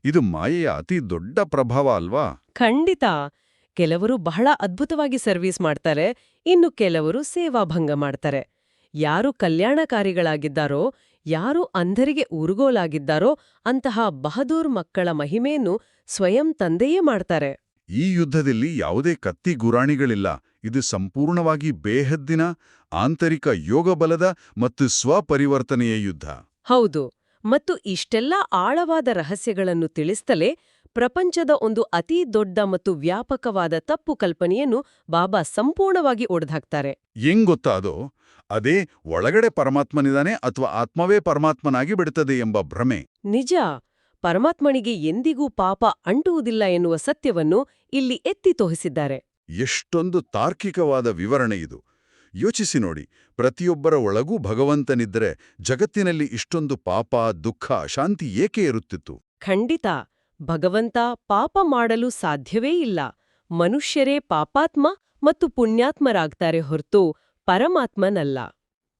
ಇದು ಮಾಯೆಯ ಅತಿ ದೊಡ್ಡ ಪ್ರಭಾವ ಅಲ್ವಾ? ಖಂಡಿತ. ಕೆಲವರು ಬಹಳ ಅದ್ಭುತವಾಗಿ ಸರ್ವೀಸ್ ಮಾಡ್ತಾರೆ, ಇನ್ನು ಕೆಲವರು ಸೇವಾಭಂಗ ಮಾಡ್ತಾರೆ. ಯಾರು ಕಲ್ಯಾಣಕಾರಿಗಳಾಗಿದ್ದಾರೋ, ಯಾರು ಅಂಧರಿಗೆ ಊರುಗೋಲಾಗಿದ್ದಾರೋ ಅಂತಹ ಬಹದೂರ್ ಮಕ್ಕಳ ಮಹಿಮೆಯನ್ನು ಸ್ವಯಂ ತಂದೆಯೇ ಮಾಡ್ತಾರೆ. ಈ ಯುದ್ಧದಲ್ಲಿ ಯಾವುದೇ ಕತ್ತಿ ಗುರಾಣಿಗಳಿಲ್ಲ. ಇದು ಸಂಪೂರ್ಣವಾಗಿ ಬೇಹದ್ದಿನ ಆಂತರಿಕ ಯೋಗಬಲದ ಮತ್ತು ಸ್ವಪರಿವರ್ತನೆಯ ಯುದ್ಧ. ಹೌದು, ಮತ್ತು ಇಷ್ಟೆಲ್ಲ ಆಳವಾದ ರಹಸ್ಯಗಳನ್ನು ತಿಳಿಸ್ತಲೇ ಪ್ರಪಂಚದ ಒಂದು ಅತೀ ದೊಡ್ಡ ಮತ್ತು ವ್ಯಾಪಕವಾದ ತಪ್ಪು ಕಲ್ಪನೆಯನ್ನು ಬಾಬಾ ಸಂಪೂರ್ಣವಾಗಿ ಒಡೆದ್ಹಾಕ್ತಾರೆ. ಗೊತ್ತಾ ಅದು? ಅದೇ ಒಳಗಡೆ ಪರಮಾತ್ಮನಿದಾನೆ ಅಥವಾ ಆತ್ಮವೇ ಪರಮಾತ್ಮನಾಗಿ ಬಿಡುತ್ತದೆ ಎಂಬ ಭ್ರಮೆ. ನಿಜ. ಪರಮಾತ್ಮನಿಗೆ ಎಂದಿಗೂ ಪಾಪ ಅಂಟುವುದಿಲ್ಲ ಎನ್ನುವ ಸತ್ಯವನ್ನು ಇಲ್ಲಿ ಎತ್ತಿ ತೋರಿಸಿದ್ದಾರೆ. ಎಷ್ಟೊಂದು ತಾರ್ಕಿಕವಾದ ವಿವರಣೆ ಇದು. ಯೋಚಿಸಿ ನೋಡಿ, ಪ್ರತಿಯೊಬ್ಬರ ಒಳಗೂ ಭಗವಂತನಿದ್ದರೆ ಜಗತ್ತಿನಲ್ಲಿ ಇಷ್ಟೊಂದು ಪಾಪ, ದುಃಖ, ಅಶಾಂತಿ ಏಕೆ ಇರುತ್ತಿತ್ತು? ಖಂಡಿತ. ಭಗವಂತ ಪಾಪ ಮಾಡಲು ಸಾಧ್ಯವೇ ಇಲ್ಲ. ಮನುಷ್ಯರೇ ಪಾಪಾತ್ಮ ಮತ್ತು ಪುಣ್ಯಾತ್ಮರಾಗ್ತಾರೆ ಹೊರತು ಪರಮಾತ್ಮನಲ್ಲ.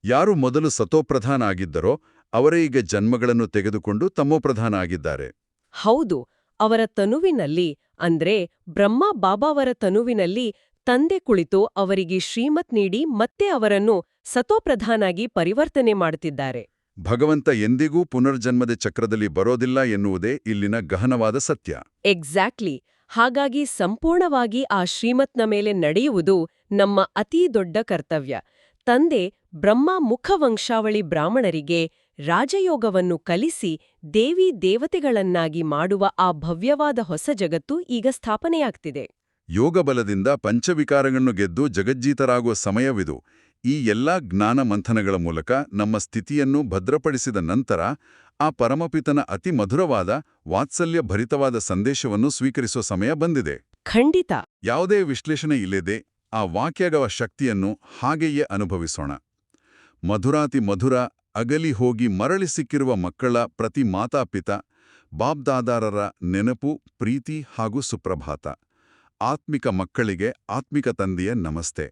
ಯಾರು ಮೊದಲು ಸತೋಪ್ರಧಾನ ಆಗಿದ್ದರೋ ಅವರೇ ಈಗ ಜನ್ಮಗಳನ್ನು ತೆಗೆದುಕೊಂಡು ತಮೋಪ್ರಧಾನ ಆಗಿದ್ದಾರೆ. ಹೌದು, ಅವರ ತನುವಿನಲ್ಲಿ ಅಂದ್ರೆ ಬ್ರಹ್ಮ ಬಾಬಾವರ ತನುವಿನಲ್ಲಿ ತಂದೆ ಕುಳಿತು ಅವರಿಗೆ ಶ್ರೀಮತ್ ನೀಡಿ ಮತ್ತೆ ಅವರನ್ನು ಸತೋಪ್ರಧಾನಾಗಿ ಪರಿವರ್ತನೆ ಮಾಡುತ್ತಿದ್ದಾರೆ. ಭಗವಂತ ಎಂದಿಗೂ ಪುನರ್ಜನ್ಮದ ಚಕ್ರದಲ್ಲಿ ಬರೋದಿಲ್ಲ ಎನ್ನುವುದೇ ಇಲ್ಲಿನ ಗಹನವಾದ ಸತ್ಯ. ಎಕ್ಸಾಕ್ಟ್ಲಿ. ಹಾಗಾಗಿ ಸಂಪೂರ್ಣವಾಗಿ ಆ ಶ್ರೀಮತ್ನ ಮೇಲೆ ನಡೆಯುವುದು ನಮ್ಮ ಅತೀ ದೊಡ್ಡ ಕರ್ತವ್ಯ. ತಂದೆ ಬ್ರಹ್ಮ ಮುಖವಂಶಾವಳಿ ಬ್ರಾಹ್ಮಣರಿಗೆ ರಾಜಯೋಗವನ್ನು ಕಲಿಸಿ ದೇವಿ ದೇವತೆಗಳನ್ನಾಗಿ ಮಾಡುವ ಆ ಭವ್ಯವಾದ ಹೊಸ ಜಗತ್ತು ಈಗ ಸ್ಥಾಪನೆಯಾಗ್ತಿದೆ. ಯೋಗಬಲದಿಂದ ಪಂಚವಿಕಾರಗಳನ್ನು ಗೆದ್ದು ಜಗಜ್ಜೀತರಾಗುವ ಸಮಯವಿದು. ಈ ಎಲ್ಲಾ ಜ್ಞಾನ ಮಂಥನಗಳ ಮೂಲಕ ನಮ್ಮ ಸ್ಥಿತಿಯನ್ನು ಭದ್ರಪಡಿಸಿದ ನಂತರ ಆ ಪರಮಪಿತನ ಅತಿ ಮಧುರವಾದ, ವಾತ್ಸಲ್ಯ ಭರಿತವಾದ ಸಂದೇಶವನ್ನು ಸ್ವೀಕರಿಸುವ ಸಮಯ ಬಂದಿದೆ. ಖಂಡಿತ. ಯಾವುದೇ ವಿಶ್ಲೇಷಣೆ ಇಲ್ಲದೆ ಆ ವಾಕ್ಯಗಳ ಶಕ್ತಿಯನ್ನು ಹಾಗೆಯೇ ಅನುಭವಿಸೋಣ. ಮಧುರಾತಿ ಮಧುರ ಅಗಲಿ ಹೋಗಿ ಮರಳಿ ಸಿಕ್ಕಿರುವ ಮಕ್ಕಳ ಪ್ರತಿ ಮಾತಾಪಿತ, ಬಾಬ್ದಾದಾರರ ನೆನಪು, ಪ್ರೀತಿ ಹಾಗೂ ಸುಪ್ರಭಾತ. ಆತ್ಮಿಕ ಮಕ್ಕಳಿಗೆ ಆತ್ಮಿಕ ತಂದೆಯ ನಮಸ್ತೆ.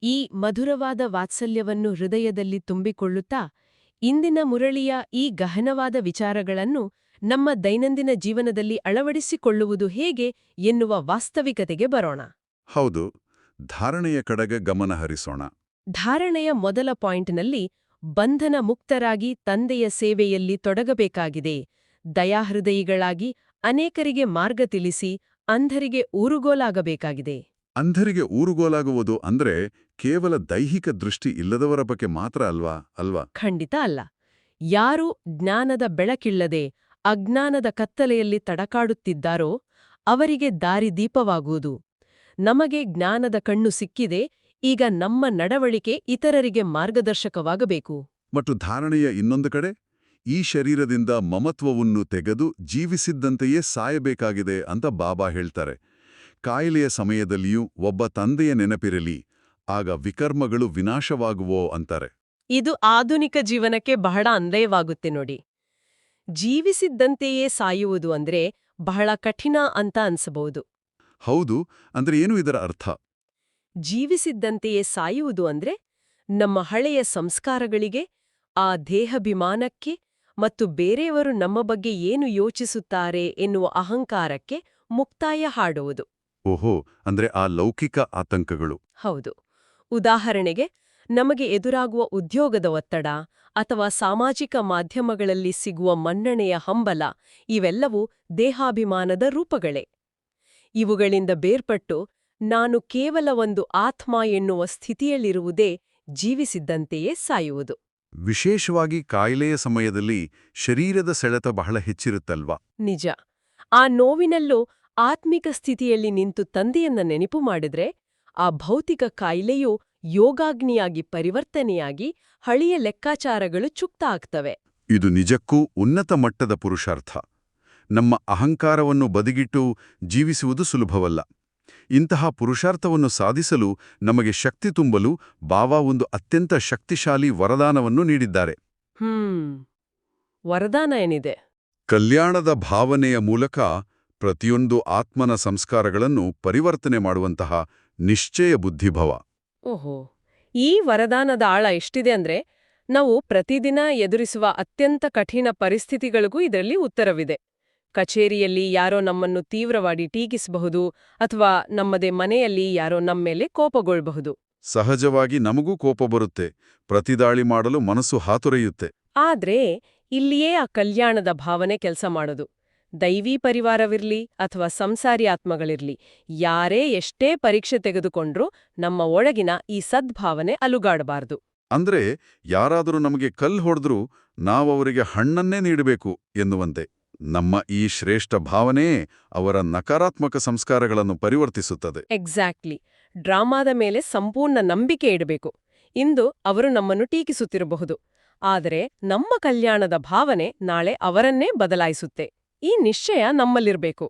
ಈ ಮಧುರವಾದ ವಾತ್ಸಲ್ಯವನ್ನು ಹೃದಯದಲ್ಲಿ ತುಂಬಿಕೊಳ್ಳುತ್ತಾ ಇಂದಿನ ಮುರಳಿಯ ಈ ಗಹನವಾದ ವಿಚಾರಗಳನ್ನು ನಮ್ಮ ದೈನಂದಿನ ಜೀವನದಲ್ಲಿ ಅಳವಡಿಸಿಕೊಳ್ಳುವುದು ಹೇಗೆ ಎನ್ನುವ ವಾಸ್ತವಿಕತೆಗೆ ಬರೋಣ. ಹೌದು, ಧಾರಣೆಯ ಕಡೆಗೆ ಗಮನ ಹರಿಸೋಣ. ಧಾರಣೆಯ ಮೊದಲ ಪಾಯಿಂಟ್ನಲ್ಲಿ ಬಂಧನ ಮುಕ್ತರಾಗಿ ತಂದೆಯ ಸೇವೆಯಲ್ಲಿ ತೊಡಗಬೇಕಾಗಿದೆ. ದಯಾಹೃದಯಿಗಳಾಗಿ ಅನೇಕರಿಗೆ ಮಾರ್ಗ ತಿಳಿಸಿ ಅಂಧರಿಗೆ ಊರುಗೋಲಾಗಬೇಕಾಗಿದೆ. ಅಂಧರಿಗೆ ಊರುಗೋಲಾಗುವುದು ಅಂದ್ರೆ ಕೇವಲ ದೈಹಿಕ ದೃಷ್ಟಿ ಇಲ್ಲದವರ ಬಗ್ಗೆ ಮಾತ್ರ ಅಲ್ವಾ? ಖಂಡಿತ ಅಲ್ಲ. ಯಾರು ಜ್ಞಾನದ ಬೆಳಕಿಲ್ಲದೆ ಅಜ್ಞಾನದ ಕತ್ತಲೆಯಲ್ಲಿ ತಡಕಾಡುತ್ತಿದ್ದಾರೋ ಅವರಿಗೆ ದಾರಿದೀಪವಾಗುವುದು. ನಮಗೆ ಜ್ಞಾನದ ಕಣ್ಣು ಸಿಕ್ಕಿದೆ, ಈಗ ನಮ್ಮ ನಡವಳಿಕೆ ಇತರರಿಗೆ ಮಾರ್ಗದರ್ಶಕವಾಗಬೇಕು. ಮತ್ತು ಧಾರಣೆಯ ಇನ್ನೊಂದು ಕಡೆ ಈ ಶರೀರದಿಂದ ಮಮತ್ವವನ್ನು ತೆಗೆದು ಜೀವಿಸಿದ್ದಂತೆಯೇ ಸಾಯಬೇಕಾಗಿದೆ ಅಂತ ಬಾಬಾ ಹೇಳ್ತಾರೆ. ಕಾಯಿಲೆಯ ಸಮಯದಲ್ಲಿಯೂ ಒಬ್ಬ ತಂದೆಯ ನೆನಪಿರಲಿ, ಆಗ ವಿಕರ್ಮಗಳು ವಿನಾಶವಾಗುವೋ ಅಂತಾರೆ. ಇದು ಆಧುನಿಕ ಜೀವನಕ್ಕೆ ಬಹಳ ಅನ್ವಯವಾಗುತ್ತೆ ನೋಡಿ. ಜೀವಿಸಿದ್ದಂತೆಯೇ ಸಾಯುವುದು ಅಂದ್ರೆ ಬಹಳ ಕಠಿಣ ಅಂತ ಅನ್ಸಬಹುದು. ಹೌದು, ಅಂದ್ರೆ ಏನು ಇದರ ಅರ್ಥ? ಜೀವಿಸಿದ್ದಂತೆಯೇ ಸಾಯುವುದು ಅಂದ್ರೆ ನಮ್ಮ ಹಳೆಯ ಸಂಸ್ಕಾರಗಳಿಗೆ, ಆ ದೇಹಾಭಿಮಾನಕ್ಕೆ ಮತ್ತು ಬೇರೆಯವರು ನಮ್ಮ ಬಗ್ಗೆ ಏನು ಯೋಚಿಸುತ್ತಾರೆ ಎನ್ನುವ ಅಹಂಕಾರಕ್ಕೆ ಮುಕ್ತಾಯ ಹಾಡುವುದು. ಓಹೋ, ಅಂದ್ರೆ ಆ ಲೌಕಿಕ ಆತಂಕಗಳು. ಹೌದು. ಉದಾಹರಣೆಗೆ, ನಮಗೆ ಎದುರಾಗುವ ಉದ್ಯೋಗದ ಒತ್ತಡ ಅಥವಾ ಸಾಮಾಜಿಕ ಮಾಧ್ಯಮಗಳಲ್ಲಿ ಸಿಗುವ ಮನ್ನಣೆಯ ಹಂಬಲ ಇವೆಲ್ಲವೂ ದೇಹಾಭಿಮಾನದ ರೂಪಗಳೇ. ಇವುಗಳಿಂದ ಬೇರ್ಪಟ್ಟು ನಾನು ಕೇವಲ ಒಂದು ಆತ್ಮ ಎನ್ನುವ ಸ್ಥಿತಿಯಲ್ಲಿರುವುದೇ ಜೀವಿಸಿದ್ದಂತೆಯೇ ಸಾಯುವುದು. ವಿಶೇಷವಾಗಿ ಕಾಯಿಲೆಯ ಸಮಯದಲ್ಲಿ ಶರೀರದ ಸೆಳೆತ ಬಹಳ ಹೆಚ್ಚಿರುತ್ತಲ್ವಾ? ನಿಜ. ಆ ನೋವಿನಲ್ಲೂ ಆತ್ಮಿಕ ಸ್ಥಿತಿಯಲ್ಲಿ ನಿಂತು ತಂದೆಯನ್ನ ನೆನಪು ಮಾಡಿದ್ರೆ ಆ ಭೌತಿಕ ಕಾಯಿಲೆಯೂ ಯೋಗಾಗ್ನಿಯಾಗಿ ಪರಿವರ್ತನೆಯಾಗಿ ಹಳೆಯ ಲೆಕ್ಕಾಚಾರಗಳು ಚುಕ್ತ ಆಗ್ತವೆ. ಇದು ನಿಜಕ್ಕೂ ಉನ್ನತ ಮಟ್ಟದ ಪುರುಷಾರ್ಥ. ನಮ್ಮ ಅಹಂಕಾರವನ್ನು ಬದಿಗಿಟ್ಟು ಜೀವಿಸುವುದು ಸುಲಭವಲ್ಲ. ಇಂತಹ ಪುರುಷಾರ್ಥವನ್ನು ಸಾಧಿಸಲು ನಮಗೆ ಶಕ್ತಿ ತುಂಬಲು ಬಾಬಾ ಒಂದು ಅತ್ಯಂತ ಶಕ್ತಿಶಾಲಿ ವರದಾನವನ್ನು ನೀಡಿದ್ದಾರೆ. ವರದಾನ ಏನಿದೆ? ಕಲ್ಯಾಣದ ಭಾವನೆಯ ಮೂಲಕ ಪ್ರತಿಯೊಂದು ಆತ್ಮನ ಸಂಸ್ಕಾರಗಳನ್ನು ಪರಿವರ್ತನೆ ಮಾಡುವಂತಹ ನಿಶ್ಚಯ ಬುದ್ಧಿಭವ. ಓಹೋ, ಈ ವರದಾನದ ಆಳ ಎಷ್ಟಿದೆ ಅಂದ್ರೆ ನಾವು ಪ್ರತಿದಿನ ಎದುರಿಸುವ ಅತ್ಯಂತ ಕಠಿಣ ಪರಿಸ್ಥಿತಿಗಳಿಗೂ ಇದರಲ್ಲಿ ಉತ್ತರವಿದೆ. ಕಚೇರಿಯಲ್ಲಿ ಯಾರೋ ನಮ್ಮನ್ನು ತೀವ್ರವಾಗಿ ಟೀಕಿಸಬಹುದು, ಅಥವಾ ನಮ್ಮದೇ ಮನೆಯಲ್ಲಿ ಯಾರೋ ನಮ್ಮೇಲೆ ಕೋಪಗೊಳ್ಳಬಹುದು. ಸಹಜವಾಗಿ ನಮಗೂ ಕೋಪ ಬರುತ್ತೆ, ಪ್ರತಿದಾಳಿ ಮಾಡಲು ಮನಸ್ಸು ಹಾತೊರೆಯುತ್ತೆ. ಆದ್ರೆ ಇಲ್ಲಿಯೇ ಆ ಕಲ್ಯಾಣದ ಭಾವನೆ ಕೆಲಸ ಮಾಡೋದು. ದೈವೀ ಪರಿವಾರವಿರ್ಲಿ ಅಥವಾ ಸಂಸಾರಿ ಆತ್ಮಗಳಿರ್ಲಿ, ಯಾರೇ ಎಷ್ಟೇ ಪರೀಕ್ಷೆ ತೆಗೆದುಕೊಂಡ್ರೂ ನಮ್ಮ ಒಳಗಿನ ಈ ಸದ್ಭಾವನೆ ಅಲುಗಾಡಬಾರ್ದು. ಅಂದ್ರೆ ಯಾರಾದರೂ ನಮಗೆ ಕಲ್ಲು ಹೊಡೆದ್ರೂ ನಾವವರಿಗೆ ಹಣ್ಣನ್ನೇ ನೀಡಬೇಕು ಎನ್ನುವಂತೆ ನಮ್ಮ ಈ ಶ್ರೇಷ್ಠ ಭಾವನೆಯೇ ಅವರ ನಕಾರಾತ್ಮಕ ಸಂಸ್ಕಾರಗಳನ್ನು ಪರಿವರ್ತಿಸುತ್ತದೆ. ಎಕ್ಸಾಕ್ಟ್ಲಿ. ಡ್ರಾಮಾದ ಮೇಲೆ ಸಂಪೂರ್ಣ ನಂಬಿಕೆ ಇಡಬೇಕು. ಇಂದು ಅವರು ನಮ್ಮನ್ನು ಟೀಕಿಸುತ್ತಿರಬಹುದು, ಆದರೆ ನಮ್ಮ ಕಲ್ಯಾಣದ ಭಾವನೆ ನಾಳೆ ಅವರನ್ನೇ ಬದಲಾಯಿಸುತ್ತೆ. ಈ ನಿಶ್ಚಯ ನಮ್ಮಲ್ಲಿರ್ಬೇಕು.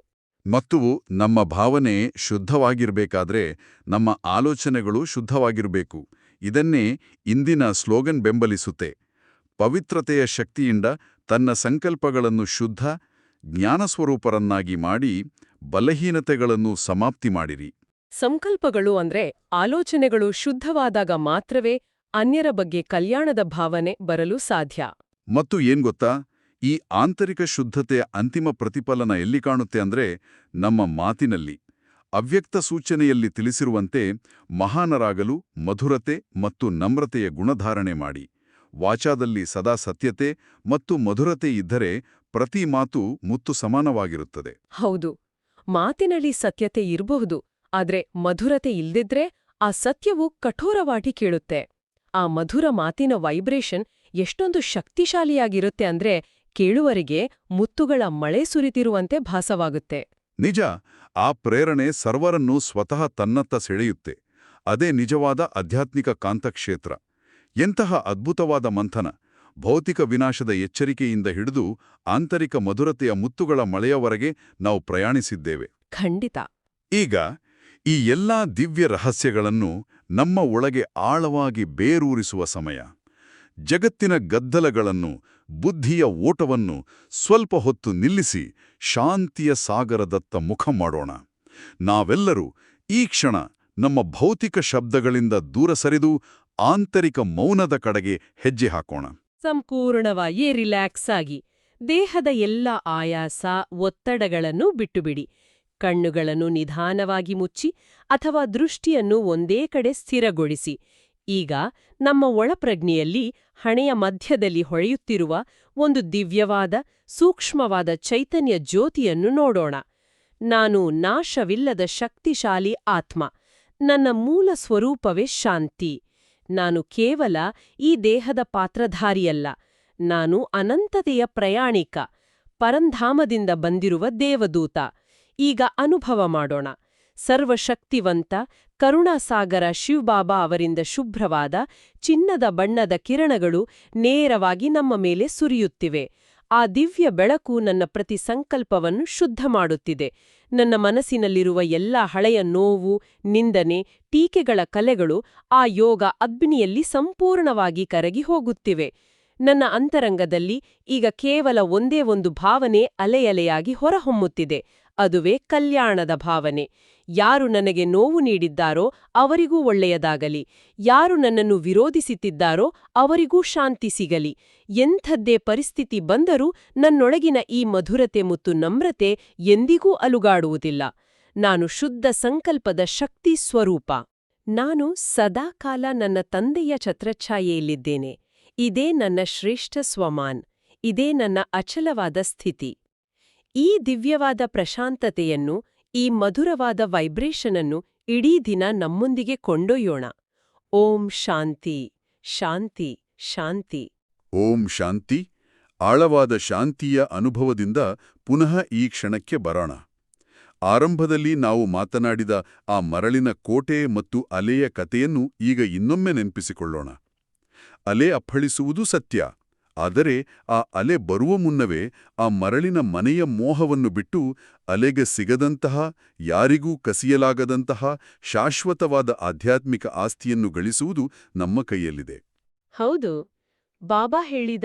ಮತ್ತು ನಮ್ಮ ಭಾವನೆ ಶುದ್ಧವಾಗಿರ್ಬೇಕಾದ್ರೆ ನಮ್ಮ ಆಲೋಚನೆಗಳು ಶುದ್ಧವಾಗಿರಬೇಕು. ಇದನ್ನೇ ಇಂದಿನ ಸ್ಲೋಗನ್ ಬೆಂಬಲಿಸುತ್ತೆ. ಪವಿತ್ರತೆಯ ಶಕ್ತಿಯಿಂದ ತನ್ನ ಸಂಕಲ್ಪಗಳನ್ನು ಶುದ್ಧ, ಜ್ಞಾನಸ್ವರೂಪರನ್ನಾಗಿ ಮಾಡಿ ಬಲಹೀನತೆಗಳನ್ನು ಸಮಾಪ್ತಿ ಮಾಡಿರಿ. ಸಂಕಲ್ಪಗಳು ಅಂದ್ರೆ ಆಲೋಚನೆಗಳು ಶುದ್ಧವಾದಾಗ ಮಾತ್ರವೇ ಅನ್ಯರ ಬಗ್ಗೆ ಕಲ್ಯಾಣದ ಭಾವನೆ ಬರಲು ಸಾಧ್ಯ. ಮತ್ತು ಏನ್ ಗೊತ್ತಾ, ಈ ಆಂತರಿಕ ಶುದ್ಧತೆಯ ಅಂತಿಮ ಪ್ರತಿಫಲನ ಎಲ್ಲಿ ಕಾಣುತ್ತೆ ಅಂದ್ರೆ ನಮ್ಮ ಮಾತಿನಲ್ಲಿ. ಅವ್ಯಕ್ತ ಸೂಚನೆಯಲ್ಲಿ ತಿಳಿಸಿರುವಂತೆ ಮಹಾನರಾಗಲು ಮಧುರತೆ ಮತ್ತು ನಮ್ರತೆಯ ಗುಣಧಾರಣೆ ಮಾಡಿ. ವಾಚಾದಲ್ಲಿ ಸದಾ ಸತ್ಯತೆ ಮತ್ತು ಮಧುರತೆ ಇದ್ದರೆ ಪ್ರತಿ ಮಾತು ಮುತ್ತು ಸಮಾನವಾಗಿರುತ್ತದೆ. ಹೌದು, ಮಾತಿನಲ್ಲಿ ಸತ್ಯತೆ ಇರಬಹುದು, ಆದ್ರೆ ಮಧುರತೆ ಇಲ್ದಿದ್ರೆ ಆ ಸತ್ಯವು ಕಠೋರವಾಗಿ ಕೇಳುತ್ತೆ. ಆ ಮಧುರ ಮಾತಿನ ವೈಬ್ರೇಷನ್ ಎಷ್ಟೊಂದು ಶಕ್ತಿಶಾಲಿಯಾಗಿರುತ್ತೆ ಅಂದ್ರೆ ಕೇಳುವರಿಗೆ ಮುತ್ತುಗಳ ಮಳೆ ಸುರಿತಿರುವಂತೆ ಭಾಸವಾಗುತ್ತೆ. ನಿಜ, ಆ ಪ್ರೇರಣೆ ಸರ್ವರನ್ನೂ ಸ್ವತಃ ತನ್ನತ್ತ ಸೆಳೆಯುತ್ತೆ. ಅದೇ ನಿಜವಾದ ಆಧ್ಯಾತ್ಮಿಕ ಕಾಂತಕ್ಷೇತ್ರ. ಎಂತಹ ಅದ್ಭುತವಾದ ಮಂಥನ! ಭೌತಿಕ ವಿನಾಶದ ಎಚ್ಚರಿಕೆಯಿಂದ ಹಿಡಿದು ಆಂತರಿಕ ಮಧುರತೆಯ ಮುತ್ತುಗಳ ಮಳೆಯವರೆಗೆ ನಾವು ಪ್ರಯಾಣಿಸಿದ್ದೇವೆ. ಖಂಡಿತ. ಈಗ ಈ ಎಲ್ಲಾ ದಿವ್ಯ ರಹಸ್ಯಗಳನ್ನು ನಮ್ಮ ಒಳಗೆ ಆಳವಾಗಿ ಬೇರೂರಿಸುವ ಸಮಯ. ಜಗತ್ತಿನ ಗದ್ದಲಗಳನ್ನು, ಬುದ್ಧಿಯ ಓಟವನ್ನು ಸ್ವಲ್ಪ ಹೊತ್ತು ನಿಲ್ಲಿಸಿ ಶಾಂತಿಯ ಸಾಗರದತ್ತ ಮುಖ ಮಾಡೋಣ. ನಾವೆಲ್ಲರೂ ಈ ಕ್ಷಣ ನಮ್ಮ ಭೌತಿಕ ಶಬ್ದಗಳಿಂದ ದೂರ ಸರಿದು ಆಂತರಿಕ ಮೌನದ ಕಡೆಗೆ ಹೆಜ್ಜೆ ಹಾಕೋಣ. ಸಂಪೂರ್ಣವಾಗಿ ರಿಲ್ಯಾಕ್ಸ್ ಆಗಿ ದೇಹದ ಎಲ್ಲ ಆಯಾಸ, ಒತ್ತಡಗಳನ್ನು ಬಿಟ್ಟುಬಿಡಿ. ಕಣ್ಣುಗಳನ್ನು ನಿಧಾನವಾಗಿ ಮುಚ್ಚಿ ಅಥವಾ ದೃಷ್ಟಿಯನ್ನು ಒಂದೇ ಕಡೆ ಸ್ಥಿರಗೊಳಿಸಿ. ಈಗ ನಮ್ಮ ಒಳಪ್ರಜ್ಞೆಯಲ್ಲಿ ಹಣೆಯ ಮಧ್ಯದಲ್ಲಿ ಹೊಳೆಯುತ್ತಿರುವ ಒಂದು ದಿವ್ಯವಾದ, ಸೂಕ್ಷ್ಮವಾದ ಚೈತನ್ಯ ಜ್ಯೋತಿಯನ್ನು ನೋಡೋಣ. ನಾನು ನಾಶವಿಲ್ಲದ ಶಕ್ತಿಶಾಲಿ ಆತ್ಮ. ನನ್ನ ಮೂಲ ಸ್ವರೂಪವೇ ಶಾಂತಿ. ನಾನು ಕೇವಲ ಈ ದೇಹದ ಪಾತ್ರಧಾರಿಯಲ್ಲ. ನಾನು ಅನಂತತೆಯ ಪ್ರಯಾಣಿಕ. ಪರಂಧಾಮದಿಂದ ಬಂದಿರುವ ದೇವದೂತ. ಈಗ ಅನುಭವ ಮಾಡೋಣ. ಸರ್ವಶಕ್ತಿವಂತ ಕರುಣಾಸಾಗರ ಶಿವಬಾಬಾ ಅವರಿಂದ ಶುಭ್ರವಾದ ಚಿನ್ನದ ಬಣ್ಣದ ಕಿರಣಗಳು ನೇರವಾಗಿ ನಮ್ಮ ಮೇಲೆ ಸುರಿಯುತ್ತಿವೆ. ಆ ದಿವ್ಯ ಬೆಳಕು ನನ್ನ ಪ್ರತಿ ಸಂಕಲ್ಪವನ್ನು ಶುದ್ಧ ಮಾಡುತ್ತಿದೆ. ನನ್ನ ಮನಸ್ಸಿನಲ್ಲಿರುವ ಎಲ್ಲಾ ಹಳೆಯ ನೋವು, ನಿಂದನೆ, ಟೀಕೆಗಳ ಕಲೆಗಳು ಆ ಯೋಗ ಅಗ್ನಿಯಲ್ಲಿ ಸಂಪೂರ್ಣವಾಗಿ ಕರಗಿ ಹೋಗುತ್ತಿವೆ. ನನ್ನ ಅಂತರಂಗದಲ್ಲಿ ಈಗ ಕೇವಲ ಒಂದೇ ಒಂದು ಭಾವನೆ ಅಲೆಯಲೆಯಾಗಿ ಹೊರಹೊಮ್ಮುತ್ತಿದೆ. ಅದುವೇ ಕಲ್ಯಾಣದ ಭಾವನೆ. ಯಾರು ನನಗೆ ನೋವು ನೀಡಿದ್ದಾರೋ ಅವರಿಗೂ ಒಳ್ಳೆಯದಾಗಲಿ, ಯಾರು ನನ್ನನ್ನು ವಿರೋಧಿಸುತ್ತಿದ್ದಾರೋ ಅವರಿಗೂ ಶಾಂತಿ ಸಿಗಲಿ. ಎಂಥದ್ದೇ ಪರಿಸ್ಥಿತಿ ಬಂದರೂ ನನ್ನೊಳಗಿನ ಈ ಮಧುರತೆ ಮತ್ತು ನಮ್ರತೆ ಎಂದಿಗೂ ಅಲುಗಾಡುವುದಿಲ್ಲ. ನಾನು ಶುದ್ಧ ಸಂಕಲ್ಪದ ಶಕ್ತಿ ಸ್ವರೂಪ. ನಾನು ಸದಾಕಾಲ ನನ್ನ ತಂದೆಯ ಛತ್ರಛಾಯೆಯಲ್ಲಿದ್ದೇನೆ. ಇದೇ ನನ್ನ ಶ್ರೇಷ್ಠ ಸ್ವಮಾನ್. ಇದೇ ನನ್ನ ಅಚಲವಾದ ಸ್ಥಿತಿ. ಈ ದಿವ್ಯವಾದ ಪ್ರಶಾಂತತೆಯನ್ನು, ಈ ಮಧುರವಾದ ವೈಬ್ರೇಷನನ್ನು ಇಡೀ ದಿನ ನಮ್ಮೊಂದಿಗೆ ಕೊಂಡೊಯ್ಯೋಣ. ಓಂ ಶಾಂತಿ, ಶಾಂತಿ, ಶಾಂತಿ. ಓಂ ಶಾಂತಿ. ಆಳವಾದ ಶಾಂತಿಯ ಅನುಭವದಿಂದ ಪುನಃ ಈ ಕ್ಷಣಕ್ಕೆ ಬರೋಣ. ಆರಂಭದಲ್ಲಿ ನಾವು ಮಾತನಾಡಿದ ಆ ಮರಳಿನ ಕೋಟೆ ಮತ್ತು ಅಲೆಯ ಕಥೆಯನ್ನು ಈಗ ಇನ್ನೊಮ್ಮೆ ನೆನಪಿಸಿಕೊಳ್ಳೋಣ. ಅಲೆ ಅಪ್ಪಳಿಸುವುದು ಸತ್ಯ. ಆದರೆ ಆ ಅಲೆ ಬರುವ ಮುನ್ನವೇ ಆ ಮರಳಿನ ಮನೆಯ ಮೋಹವನ್ನು ಬಿಟ್ಟು ಅಲೆಗೆ ಸಿಗದಂತಹ, ಯಾರಿಗೂ ಕಸಿಯಲಾಗದಂತಹ ಶಾಶ್ವತವಾದ ಆಧ್ಯಾತ್ಮಿಕ ಆಸ್ತಿಯನ್ನು ಗಳಿಸುವುದು ನಮ್ಮ ಕೈಯಲ್ಲಿದೆ. ಹೌದು. ಬಾಬಾ ಹೇಳಿದ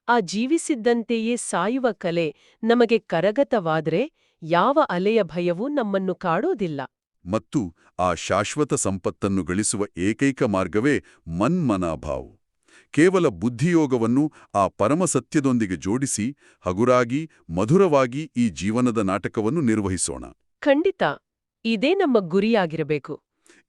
ಆ ಜೀವಿಸಿದ್ದಂತೆಯೇ ಸಾಯುವ ಕಲೆ ನಮಗೆ ಕರಗತವಾದ್ರೆ ಯಾವ ಅಲೆಯ ಭಯವೂ ನಮ್ಮನ್ನು ಕಾಡೋದಿಲ್ಲ. ಮತ್ತು ಆ ಶಾಶ್ವತ ಸಂಪತ್ತನ್ನು ಗಳಿಸುವ ಏಕೈಕ ಮಾರ್ಗವೇ ಮನ್ಮನಾಭಾವ್. ಕೇವಲ ಬುದ್ಧಿಯೋಗವನ್ನು ಆ ಪರಮಸತ್ಯದೊಂದಿಗೆ ಜೋಡಿಸಿ ಹಗುರಾಗಿ, ಮಧುರವಾಗಿ ಈ ಜೀವನದ ನಾಟಕವನ್ನು ನಿರ್ವಹಿಸೋಣ. ಖಂಡಿತ. ಇದೇ ನಮ್ಮ ಗುರಿಯಾಗಿರಬೇಕು.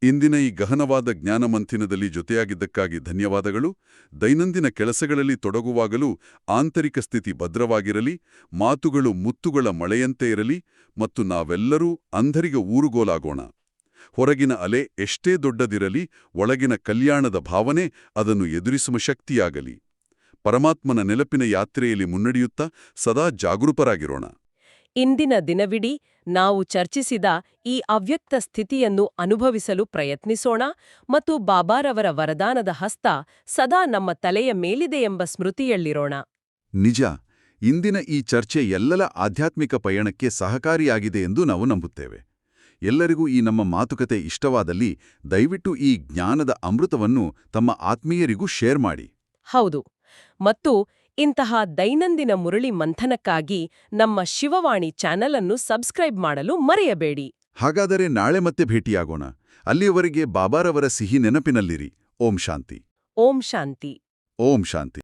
ಇಂದಿನ ಈ ಗಹನವಾದ ಜ್ಞಾನಮಂಥನದಲ್ಲಿ ಜೊತೆಯಾಗಿದ್ದಕ್ಕಾಗಿ ಧನ್ಯವಾದಗಳು. ದೈನಂದಿನ ಕೆಲಸಗಳಲ್ಲಿ ತೊಡಗುವಾಗಲೂ ಆಂತರಿಕ ಸ್ಥಿತಿ ಭದ್ರವಾಗಿರಲಿ, ಮಾತುಗಳು ಮುತ್ತುಗಳ ಮಳೆಯಂತೆ ಇರಲಿ ಮತ್ತು ನಾವೆಲ್ಲರೂ ಅಂಧರಿಗೆ ಊರುಗೋಲಾಗೋಣ. ಹೊರಗಿನ ಅಲೆ ಎಷ್ಟೇ ದೊಡ್ಡದಿರಲಿ, ಒಳಗಿನ ಕಲ್ಯಾಣದ ಭಾವನೆ ಅದನ್ನು ಎದುರಿಸುವ ಶಕ್ತಿಯಾಗಲಿ. ಪರಮಾತ್ಮನ ನೆನಪಿನ ಯಾತ್ರೆಯಲ್ಲಿ ಮುನ್ನಡೆಯುತ್ತಾ ಸದಾ ಜಾಗರೂಕರಾಗಿರೋಣ. ಇಂದಿನ ದಿನವಿಡೀ ನಾವು ಚರ್ಚಿಸಿದ ಈ ಅವ್ಯಕ್ತ ಸ್ಥಿತಿಯನ್ನು ಅನುಭವಿಸಲು ಪ್ರಯತ್ನಿಸೋಣ ಮತ್ತು ಬಾಬಾರವರ ವರದಾನದ ಹಸ್ತ ಸದಾ ನಮ್ಮ ತಲೆಯ ಮೇಲಿದೆ ಎಂಬ ಸ್ಮೃತಿಯಲ್ಲಿರೋಣ. ನಿಜ. ಇಂದಿನ ಈ ಚರ್ಚೆ ಎಲ್ಲರ ಆಧ್ಯಾತ್ಮಿಕ ಪಯಣಕ್ಕೆ ಸಹಕಾರಿಯಾಗಿದೆ ಎಂದು ನಾವು ನಂಬುತ್ತೇವೆ. ಎಲ್ಲರಿಗೂ ಈ ನಮ್ಮ ಮಾತುಕತೆ ಇಷ್ಟವಾದಲ್ಲಿ ದಯವಿಟ್ಟು ಈ ಜ್ಞಾನದ ಅಮೃತವನ್ನು ತಮ್ಮ ಆತ್ಮೀಯರಿಗೂ ಶೇರ್ ಮಾಡಿ. ಹೌದು. ಮತ್ತು ಇಂತಹ ದೈನಂದಿನ ಮುರಳಿ ಮಂಥನಕ್ಕಾಗಿ ನಮ್ಮ ಶಿವವಾಣಿ ಚಾನೆಲ್ ಅನ್ನು ಸಬ್ಸ್ಕ್ರೈಬ್ ಮಾಡಲು ಮರೆಯಬೇಡಿ. ಹಾಗಾದರೆ ನಾಳೆ ಮತ್ತೆ ಭೇಟಿಯಾಗೋಣ. ಅಲ್ಲಿಯವರೆಗೆ ಬಾಬಾರವರ ಸಿಹಿ ನೆನಪಿನಲ್ಲಿರಿ. ಓಂ ಶಾಂತಿ. ಓಂ ಶಾಂತಿ. ಓಂ ಶಾಂತಿ.